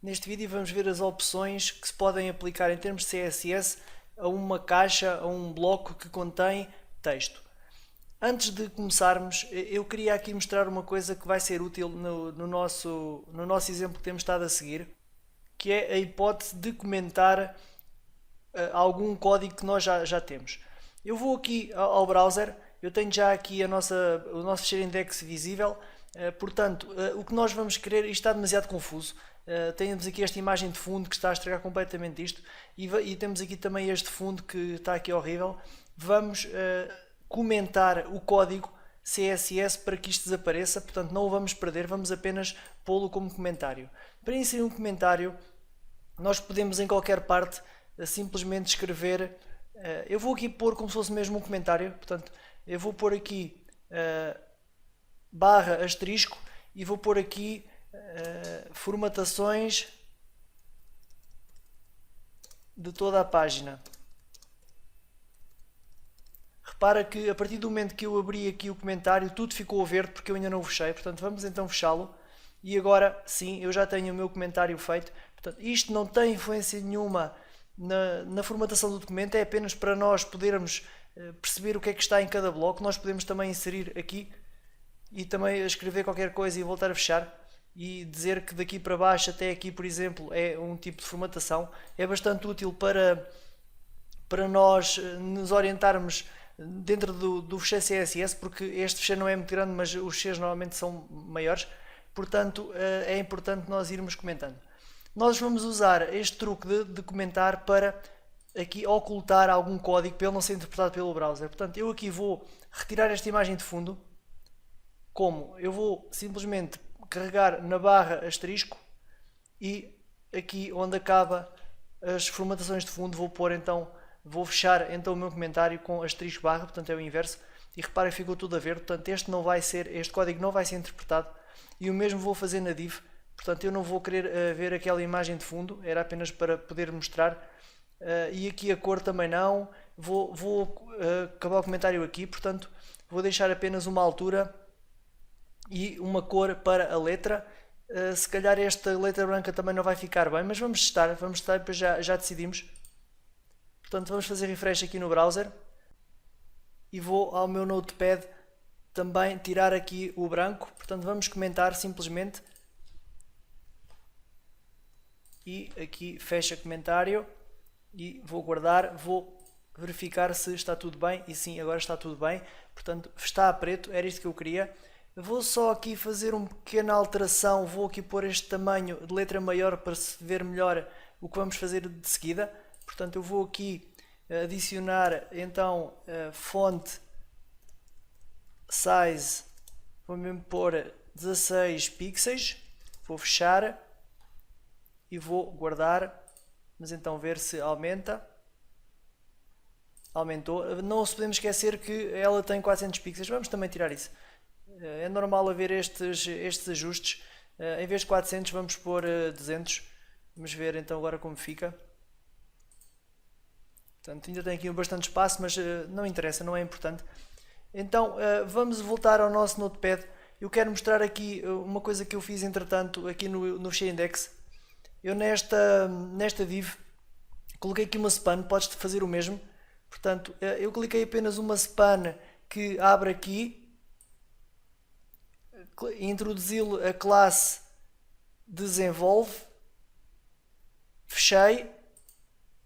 Neste vídeo vamos ver as opções que se podem aplicar em termos de CSS a uma caixa, a um bloco que contém texto. Antes de começarmos, eu queria aqui mostrar uma coisa que vai ser útil no nosso exemplo que temos estado a seguir, que é a hipótese de comentar algum código que nós já temos. Eu vou aqui ao browser, eu tenho já aqui o nosso fecheiro index visível, portanto, o que nós vamos querer, isto está demasiado confuso, temos aqui esta imagem de fundo que está a estragar completamente isto, e temos aqui também este fundo que está aqui horrível. Vamos comentar o código CSS para que isto desapareça, portanto não o vamos perder, vamos apenas pô-lo como comentário. Para inserir um comentário, nós podemos em qualquer parte simplesmente escrever, eu vou aqui pôr como se fosse mesmo um comentário, portanto eu vou pôr aqui barra asterisco e vou pôr aqui formatações de toda a página. Repara que a partir do momento que eu abri aqui o comentário, tudo ficou verde porque eu ainda não o fechei, portanto vamos então fechá-lo. E agora sim, eu já tenho o meu comentário feito. Portanto, isto não tem influência nenhuma na formatação do documento, é apenas para nós podermos perceber o que é que está em cada bloco. Nós podemos também inserir aqui e também escrever qualquer coisa e voltar a fechar e dizer que daqui para baixo até aqui, por exemplo, é um tipo de formatação. É bastante útil para nós nos orientarmos dentro do fecheiro CSS, porque este fecheiro não é muito grande, mas os fecheiros normalmente são maiores, portanto é importante nós irmos comentando. Nós vamos usar este truque de comentar para aqui ocultar algum código para ele não ser interpretado pelo browser. Portanto, eu aqui vou retirar esta imagem de fundo. Como? Eu vou simplesmente carregar na barra asterisco e aqui onde acaba as formatações de fundo vou fechar então o meu comentário com asterisco barra, portanto é o inverso, e reparem que ficou tudo a ver, portanto este código não vai ser interpretado, e o mesmo vou fazer na div, portanto eu não vou querer ver aquela imagem de fundo, era apenas para poder mostrar, e aqui a cor também não, vou acabar o comentário aqui, portanto vou deixar apenas uma altura e uma cor para a letra. Se calhar esta letra branca também não vai ficar bem, mas vamos testar e depois já decidimos. Portanto, vamos fazer refresh aqui no browser e vou ao meu notepad também tirar aqui o branco. Portanto, vamos comentar simplesmente e aqui fecha comentário e vou guardar, vou verificar se está tudo bem e sim, agora está tudo bem. Portanto, está a preto, era isto que eu queria. Vou só aqui fazer uma pequena alteração, vou aqui pôr este tamanho de letra maior para se ver melhor o que vamos fazer de seguida. Portanto, eu vou aqui adicionar então font size, vou mesmo pôr 16 pixels, vou fechar e vou guardar, mas então ver se aumenta. Aumentou. Não se podemos esquecer que ela tem 400 pixels, vamos também tirar isso. É normal haver estes ajustes, em vez de 400 vamos pôr 200, vamos ver então agora como fica. Portanto, ainda tem aqui bastante espaço, mas não interessa, não é importante. Então, vamos voltar ao nosso notepad. Eu quero mostrar aqui uma coisa que eu fiz entretanto aqui no fecheiro index. Eu nesta div coloquei aqui uma span, podes fazer o mesmo. Portanto, eu cliquei apenas uma span que abre aqui, introduzi a classe desenvolve, fechei.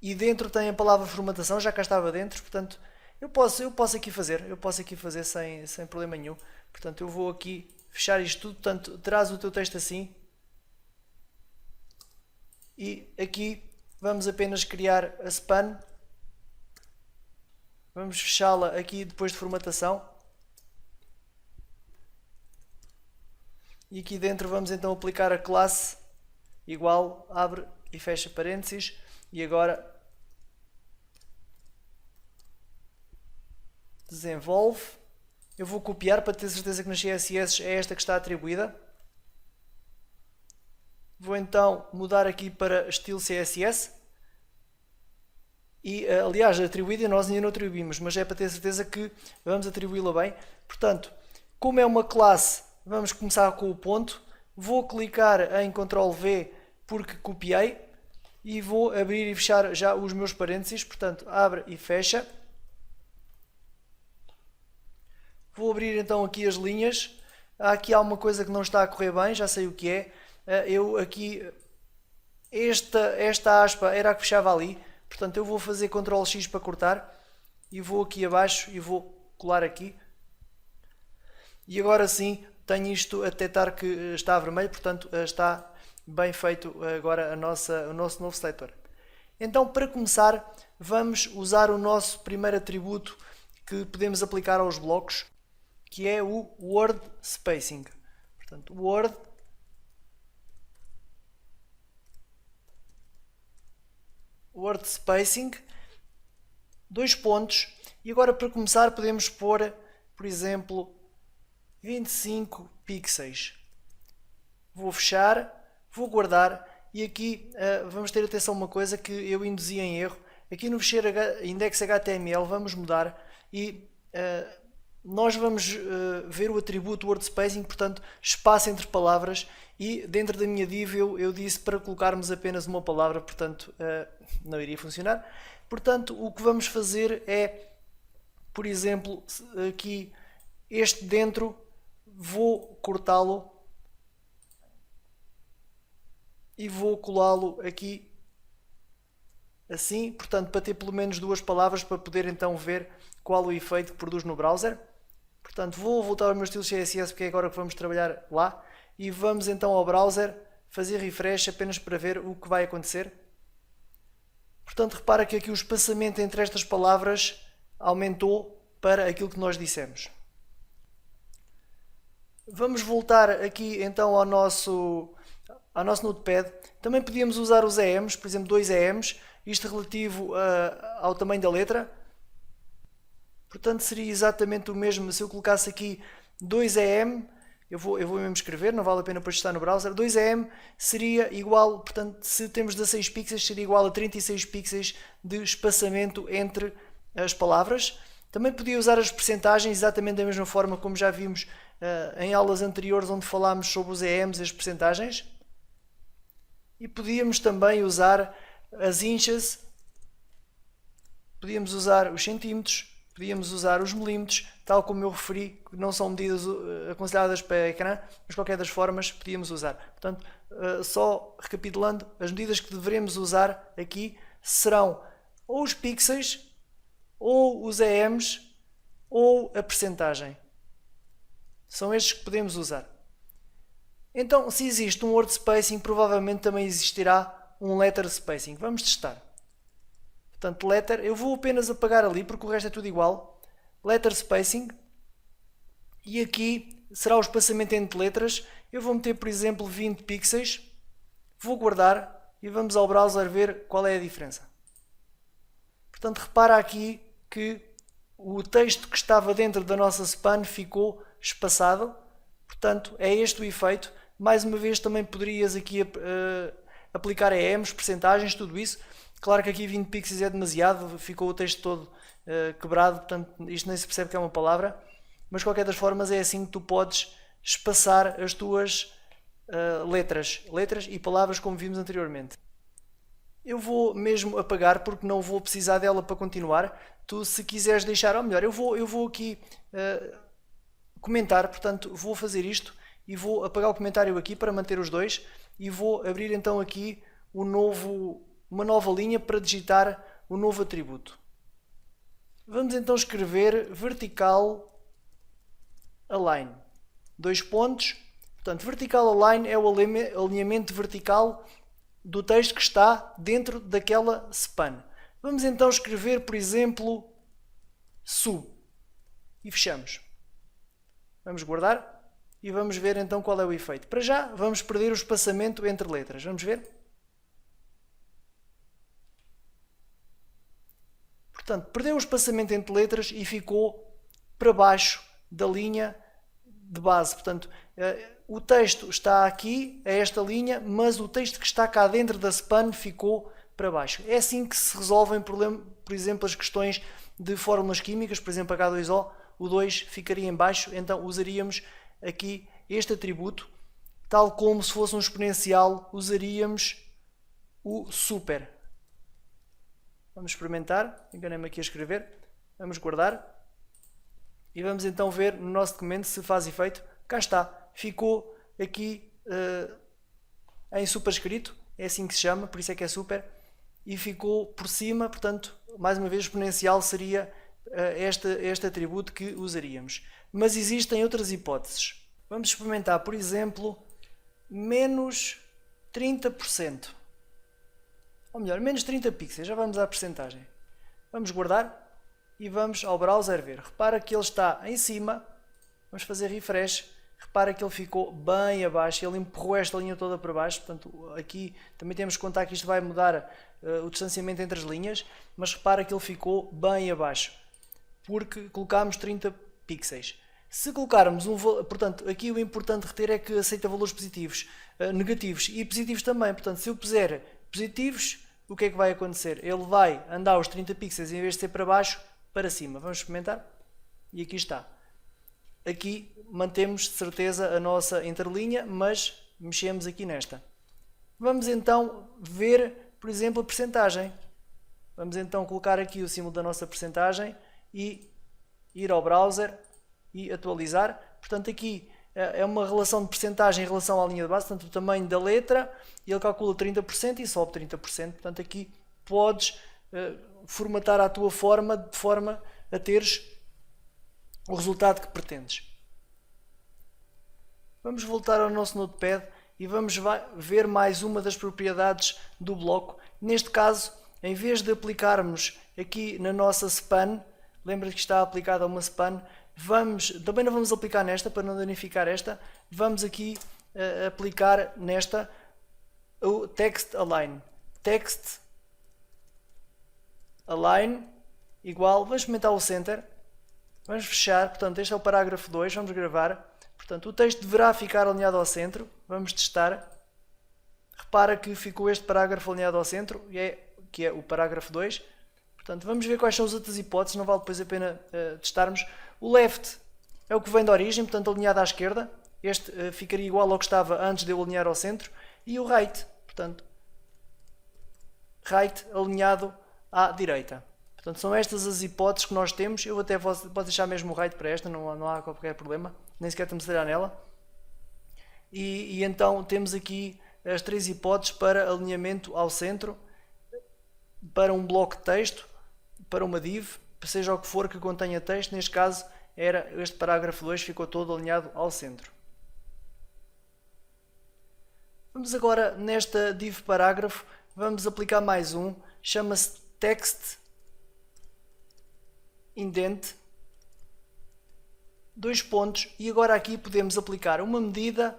E dentro tem a palavra formatação, já cá estava dentro, portanto eu posso aqui fazer sem problema nenhum. Portanto eu vou aqui fechar isto tudo, portanto traz o teu texto assim. E aqui vamos apenas criar a span. Vamos fechá-la aqui depois de formatação. E aqui dentro vamos então aplicar a classe igual, abre e fecha parênteses. E agora desenvolve. Eu vou copiar para ter certeza que nas CSS é esta que está atribuída. Vou então mudar aqui para estilo CSS. E aliás, atribuída nós ainda não atribuímos, mas é para ter certeza que vamos atribuí-la bem. Portanto, como é uma classe, vamos começar com o ponto. Vou clicar em Ctrl V porque copiei, e vou abrir e fechar já os meus parênteses, portanto abre e fecha. Vou abrir então aqui as linhas. Aqui há uma coisa que não está a correr bem, já sei o que é. Eu aqui, esta aspa era a que fechava ali, portanto eu vou fazer Ctrl X para cortar e vou aqui abaixo e vou colar aqui. E agora sim tenho isto a detectar que está vermelho, portanto está bem feito agora o nosso novo seletor. Então, para começar, vamos usar o nosso primeiro atributo que podemos aplicar aos blocos, que é o Word Spacing. Portanto, Word Spacing, 2 pontos, e agora para começar podemos pôr, por exemplo, 25 pixels. Vou fechar, vou guardar, e aqui vamos ter atenção a uma coisa que eu induzi em erro. Aqui no fecheiro index.html vamos mudar e nós vamos ver o atributo Word Spacing, portanto espaço entre palavras, e dentro da minha div eu disse para colocarmos apenas uma palavra, portanto não iria funcionar. Portanto o que vamos fazer é, por exemplo, aqui este dentro, vou cortá-lo e vou colá-lo aqui assim, portanto para ter pelo menos 2 palavras para poder então ver qual o efeito que produz no browser. Portanto vou voltar ao meu estilo CSS porque é agora que vamos trabalhar lá, e vamos então ao browser fazer refresh apenas para ver o que vai acontecer. Portanto repara que aqui o espaçamento entre estas palavras aumentou para aquilo que nós dissemos. Vamos voltar aqui então ao nosso Notepad. Também podíamos usar os EMs, por exemplo 2 EMs, isto relativo ao tamanho da letra. Portanto seria exatamente o mesmo se eu colocasse aqui 2 EM, eu vou mesmo escrever, não vale a pena depois estar no browser. 2 EM seria igual, portanto se temos 16 pixels seria igual a 36 pixels de espaçamento entre as palavras. Também podia usar as percentagens exatamente da mesma forma como já vimos em aulas anteriores onde falámos sobre os EMs e as percentagens. E podíamos também usar as inches, podíamos usar os centímetros, podíamos usar os milímetros, tal como eu referi, que não são medidas aconselhadas para ecrã, mas de qualquer das formas podíamos usar. Portanto, só recapitulando, as medidas que devemos usar aqui serão ou os pixels, ou os EMs, ou a percentagem. São estes que podemos usar. Então, se existe um Word Spacing, provavelmente também existirá um Letter Spacing. Vamos testar. Portanto, Letter, eu vou apenas apagar ali, porque o resto é tudo igual. Letter Spacing. E aqui será o espaçamento entre letras. Eu vou meter, por exemplo, 20 pixels. Vou guardar e vamos ao browser ver qual é a diferença. Portanto, repara aqui que o texto que estava dentro da nossa span ficou espaçado. Portanto, é este o efeito. Mais uma vez também poderias aqui aplicar EMs, percentagens, tudo isso. Claro que aqui 20 pixels é demasiado, ficou o texto todo quebrado, portanto isto nem se percebe que é uma palavra. Mas de qualquer das formas é assim que tu podes espaçar as tuas letras e palavras como vimos anteriormente. Eu vou mesmo apagar porque não vou precisar dela para continuar. Tu, se quiseres deixar, ou melhor, eu vou aqui comentar, portanto vou fazer isto e vou apagar o comentário aqui para manter os dois e vou abrir então aqui uma nova linha para digitar o novo atributo. Vamos então escrever vertical align, 2 pontos. Portanto, vertical align é o alinhamento vertical do texto que está dentro daquela span. Vamos então escrever, por exemplo, sub e fechamos. Vamos guardar e vamos ver então qual é o efeito. Para já vamos perder o espaçamento entre letras. Vamos ver? Portanto, perdeu o espaçamento entre letras e ficou para baixo da linha de base. Portanto, o texto está aqui, a esta linha, mas o texto que está cá dentro da span ficou para baixo. É assim que se resolvem, por exemplo, as questões de fórmulas químicas, por exemplo, H2O, o 2 ficaria em baixo, então usaríamos aqui este atributo tal como se fosse um exponencial, usaríamos o super. Vamos experimentar, enganei-me aqui a escrever, vamos guardar e vamos então ver no nosso documento se faz efeito. Cá está, ficou aqui em superescrito, é assim que se chama, por isso é que é super, e ficou por cima, portanto, mais uma vez, exponencial seria este atributo que usaríamos. Mas existem outras hipóteses. Vamos experimentar, por exemplo, menos 30%. Ou melhor, menos 30 pixels, já vamos à percentagem. Vamos guardar e vamos ao browser ver. Repara que ele está em cima, vamos fazer refresh, repara que ele ficou bem abaixo, ele empurrou esta linha toda para baixo, portanto aqui também temos que contar que isto vai mudar o distanciamento entre as linhas, mas repara que ele ficou bem abaixo, porque colocámos 30 pixels. Se colocarmos um valor, portanto, aqui o importante reter é que aceita valores positivos, negativos e positivos também, portanto, se eu puser positivos, o que é que vai acontecer? Ele vai andar os 30 pixels, em vez de ser para baixo, para cima. Vamos experimentar? E aqui está. Aqui mantemos de certeza a nossa interlinha, mas mexemos aqui nesta. Vamos então ver, por exemplo, a percentagem. Vamos então colocar aqui o símbolo da nossa percentagem e ir ao browser e atualizar. Portanto, aqui é uma relação de percentagem em relação à linha de base, portanto, o tamanho da letra, ele calcula 30% e sobe 30%. Portanto, aqui podes formatar à tua forma, de forma a teres o resultado que pretendes. Vamos voltar ao nosso Notepad e vamos ver mais uma das propriedades do bloco. Neste caso, em vez de aplicarmos aqui na nossa span, lembra-te que está aplicada uma span, também não vamos aplicar nesta, para não danificar esta, vamos aqui aplicar nesta o text align. Text align igual, vamos experimentar o center, vamos fechar, portanto este é o parágrafo 2, vamos gravar, portanto o texto deverá ficar alinhado ao centro, vamos testar, repara que ficou este parágrafo alinhado ao centro, que é o parágrafo 2, portanto vamos ver quais são as outras hipóteses, não vale depois a pena testarmos. O left é o que vem da origem, portanto alinhado à esquerda, este ficaria igual ao que estava antes de eu alinhar ao centro, e o right, portanto, right alinhado à direita. Portanto, são estas as hipóteses que nós temos. Eu até posso deixar mesmo o right para esta, não há qualquer problema, nem sequer temos de olhar nela. E então temos aqui as três hipóteses para alinhamento ao centro, para um bloco de texto, para uma div, seja o que for que contenha texto. Neste caso, era este parágrafo 2, ficou todo alinhado ao centro. Vamos agora, nesta div parágrafo, vamos aplicar mais um, chama-se text indent, 2 pontos, e agora aqui podemos aplicar uma medida,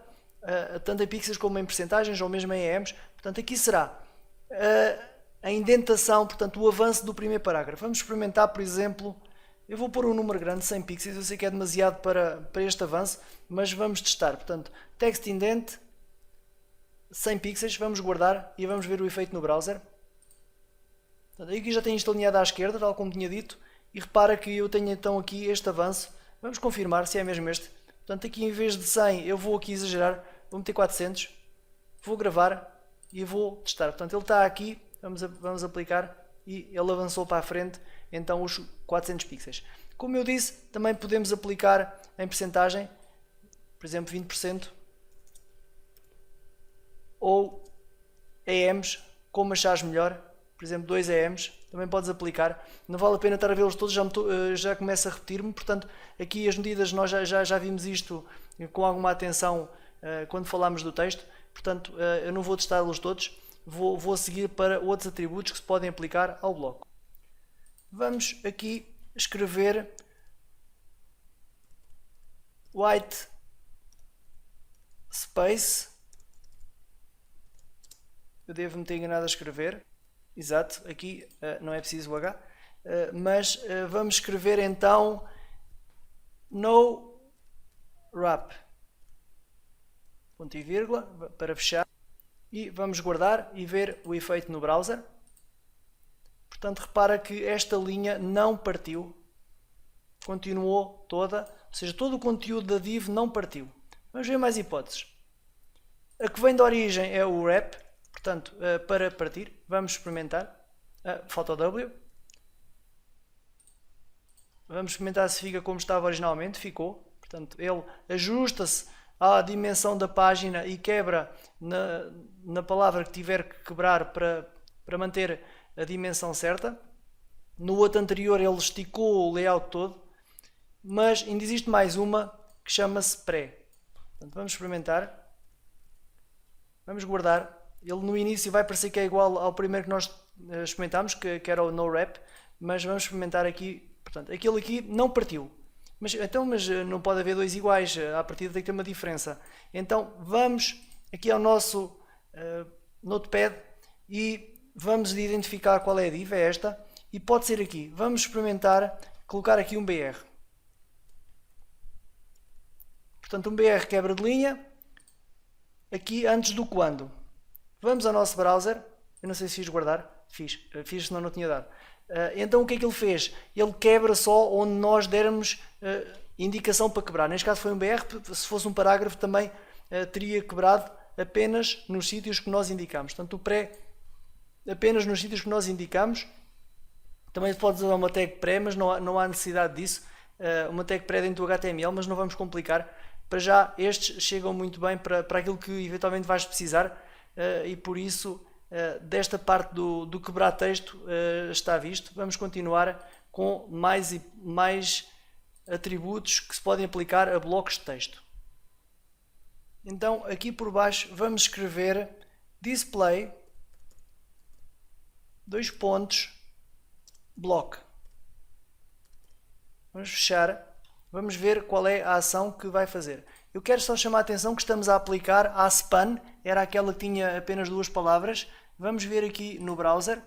tanto em pixels como em percentagens, ou mesmo em EMs. Portanto, aqui será a indentação, portanto, o avanço do primeiro parágrafo. Vamos experimentar, por exemplo, eu vou pôr um número grande, 100 pixels, eu sei que é demasiado para este avanço, mas vamos testar. Portanto, text indent, 100 pixels, vamos guardar e vamos ver o efeito no browser. Portanto, aqui já tenho isto alinhado à esquerda, tal como tinha dito, e repara que eu tenho então aqui este avanço. Vamos confirmar se é mesmo este. Portanto, aqui em vez de 100 eu vou aqui exagerar, vou meter 400, vou gravar e vou testar. Portanto, ele está aqui, vamos aplicar e ele avançou para a frente, então os 400 pixels. Como eu disse, também podemos aplicar em percentagem, por exemplo 20%, ou EMs, como achares melhor, por exemplo 2 EMs, também podes aplicar. Não vale a pena estar a vê-los todos, já começa a repetir-me. Portanto, aqui as medidas, nós já vimos isto com alguma atenção quando falámos do texto. Portanto, eu não vou testá-los todos, vou seguir para outros atributos que se podem aplicar ao bloco. Vamos aqui escrever white space. Eu devo me ter enganado a escrever. Exato, aqui não é preciso o H, mas vamos escrever então no wrap, ponto e vírgula, para fechar, e vamos guardar e ver o efeito no browser. Portanto, repara que esta linha não partiu, continuou toda, ou seja, todo o conteúdo da div não partiu. Vamos ver mais hipóteses. A que vem de origem é o wrap, portanto, para partir, vamos experimentar. Falta o W. Vamos experimentar se fica como estava originalmente. Ficou. Portanto, ele ajusta-se à dimensão da página e quebra na palavra que tiver que quebrar para manter a dimensão certa. No outro anterior ele esticou o layout todo, mas ainda existe mais uma que chama-se pré. Portanto, vamos experimentar. Vamos guardar. Ele no início vai parecer que é igual ao primeiro que nós experimentámos, que era o no wrap, mas vamos experimentar aqui. Portanto, aquele aqui não partiu. Mas não pode haver dois iguais, à partida tem que ter uma diferença. Então vamos aqui ao nosso Notepad e vamos identificar qual é a div, é esta, e pode ser aqui. Vamos experimentar colocar aqui um BR. Portanto, um BR quebra de linha, aqui antes do quando. Vamos ao nosso browser, eu não sei se fiz guardar, fiz senão não tinha dado. Então o que é que ele fez? Ele quebra só onde nós dermos indicação para quebrar. Neste caso foi um BR, se fosse um parágrafo também teria quebrado apenas nos sítios que nós indicamos. Portanto, o pré apenas nos sítios que nós indicamos. Também pode usar uma tag pré, mas não há necessidade disso. Uma tag pré dentro do HTML, mas não vamos complicar. Para já estes chegam muito bem para aquilo que eventualmente vais precisar e por isso desta parte do quebrar texto está visto. Vamos continuar com mais atributos que se podem aplicar a blocos de texto. Então aqui por baixo vamos escrever display block. Vamos fechar. Vamos ver qual é a ação que vai fazer. Eu quero só chamar a atenção que estamos a aplicar a span, era aquela que tinha apenas duas palavras. Vamos ver aqui no browser.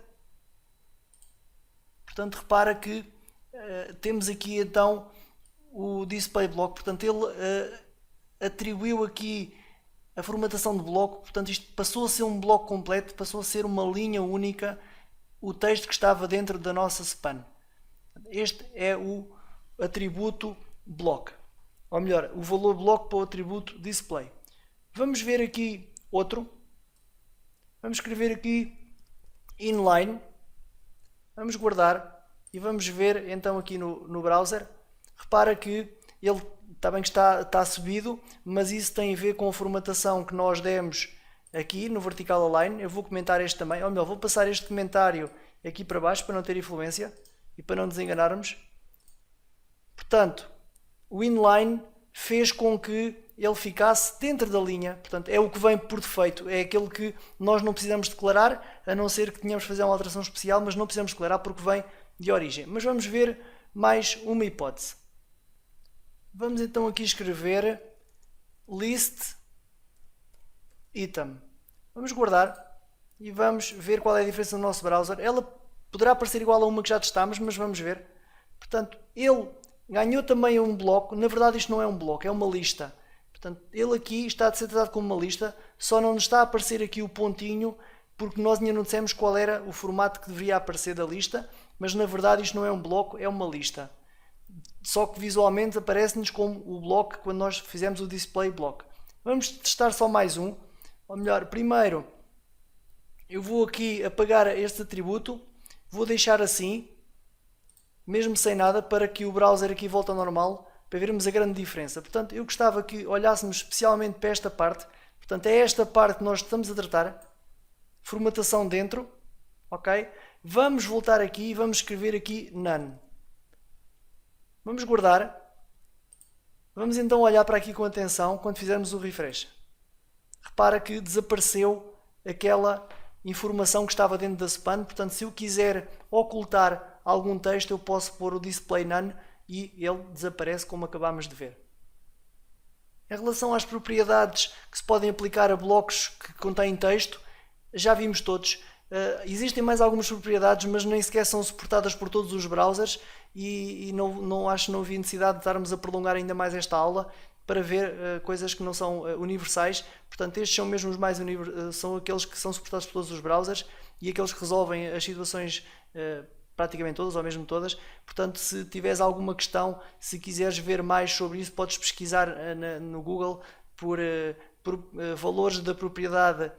Portanto, repara que temos aqui então o display block. Portanto, ele atribuiu aqui a formatação de bloco. Portanto, isto passou a ser um bloco completo, passou a ser uma linha única, o texto que estava dentro da nossa span. Este é o atributo block, ou melhor, o valor block para o atributo display. Vamos ver aqui outro. Vamos escrever aqui inline. Vamos guardar e vamos ver então aqui no browser. Repara que ele está bem que está subido, mas isso tem a ver com a formatação que nós demos aqui no vertical align. Eu vou comentar este também, ou melhor, vou passar este comentário aqui para baixo para não ter influência e para não nos enganarmos. Portanto, o inline fez com que ele ficasse dentro da linha, portanto é o que vem por defeito, é aquele que nós não precisamos declarar, a não ser que tenhamos de fazer uma alteração especial, mas não precisamos declarar porque vem de origem. Mas vamos ver mais uma hipótese. Vamos então aqui escrever list item. Vamos guardar e vamos ver qual é a diferença no nosso browser. Ela poderá parecer igual a uma que já testámos, mas vamos ver. Portanto, ele ganhou também um bloco. Na verdade isto não é um bloco, é uma lista. Portanto, ele aqui está a ser tratado como uma lista, só não nos está a aparecer aqui o pontinho, porque nós ainda não dissemos qual era o formato que deveria aparecer da lista, mas na verdade isto não é um bloco, é uma lista. Só que visualmente aparece-nos como o bloco quando nós fizemos o display block. Vamos testar só mais um, ou melhor, primeiro eu vou aqui apagar este atributo, vou deixar assim, mesmo sem nada, para que o browser aqui volte ao normal, para vermos a grande diferença. Portanto, eu gostava que olhássemos especialmente para esta parte. Portanto, é esta parte que nós estamos a tratar. Formatação dentro. Ok? Vamos voltar aqui e vamos escrever aqui none. Vamos guardar. Vamos então olhar para aqui com atenção quando fizermos o refresh. Repara que desapareceu aquela informação que estava dentro da span. Portanto, se eu quiser ocultar algum texto, eu posso pôr o display none e ele desaparece, como acabámos de ver. Em relação às propriedades que se podem aplicar a blocos que contêm texto, já vimos todos. Existem mais algumas propriedades, mas nem sequer são suportadas por todos os browsers e acho que não havia necessidade de estarmos a prolongar ainda mais esta aula para ver coisas que não são universais. Portanto, estes são mesmo os mais são aqueles que são suportados por todos os browsers e aqueles que resolvem as situações praticamente todas, ou mesmo todas. Portanto, se tiveres alguma questão, se quiseres ver mais sobre isso, podes pesquisar no Google por valores da propriedade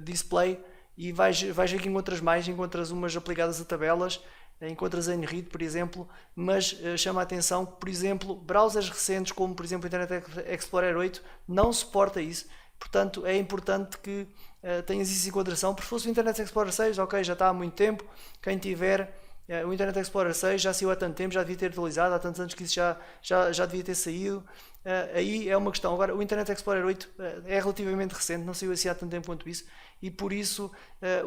display, e vais ver que encontras mais, encontras umas aplicadas a tabelas, encontras a NRID, por exemplo, mas chama a atenção que, por exemplo, browsers recentes como, por exemplo, o Internet Explorer 8 não suporta isso. Portanto, é importante que tenhas isso em consideração, porque se fosse o Internet Explorer 6, ok, já está há muito tempo, quem tiver o Internet Explorer 6 já saiu há tanto tempo, já devia ter atualizado, há tantos anos que isso já devia ter saído. Aí é uma questão. Agora, o Internet Explorer 8 é relativamente recente, não saiu assim há tanto tempo quanto isso, e por isso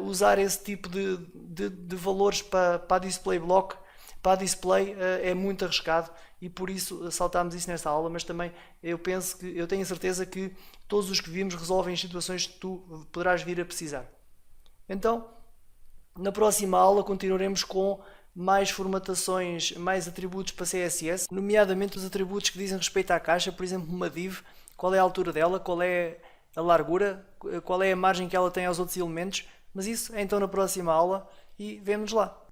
usar esse tipo de valores para a display block, para a display, é muito arriscado, e por isso saltámos isso nesta aula. Mas também eu tenho a certeza que todos os que vimos resolvem as situações que tu poderás vir a precisar. Então, na próxima aula continuaremos com mais formatações, mais atributos para CSS, nomeadamente os atributos que dizem respeito à caixa. Por exemplo, uma div, qual é a altura dela, qual é a largura, qual é a margem que ela tem aos outros elementos. Mas isso é então na próxima aula, e vemo-nos lá.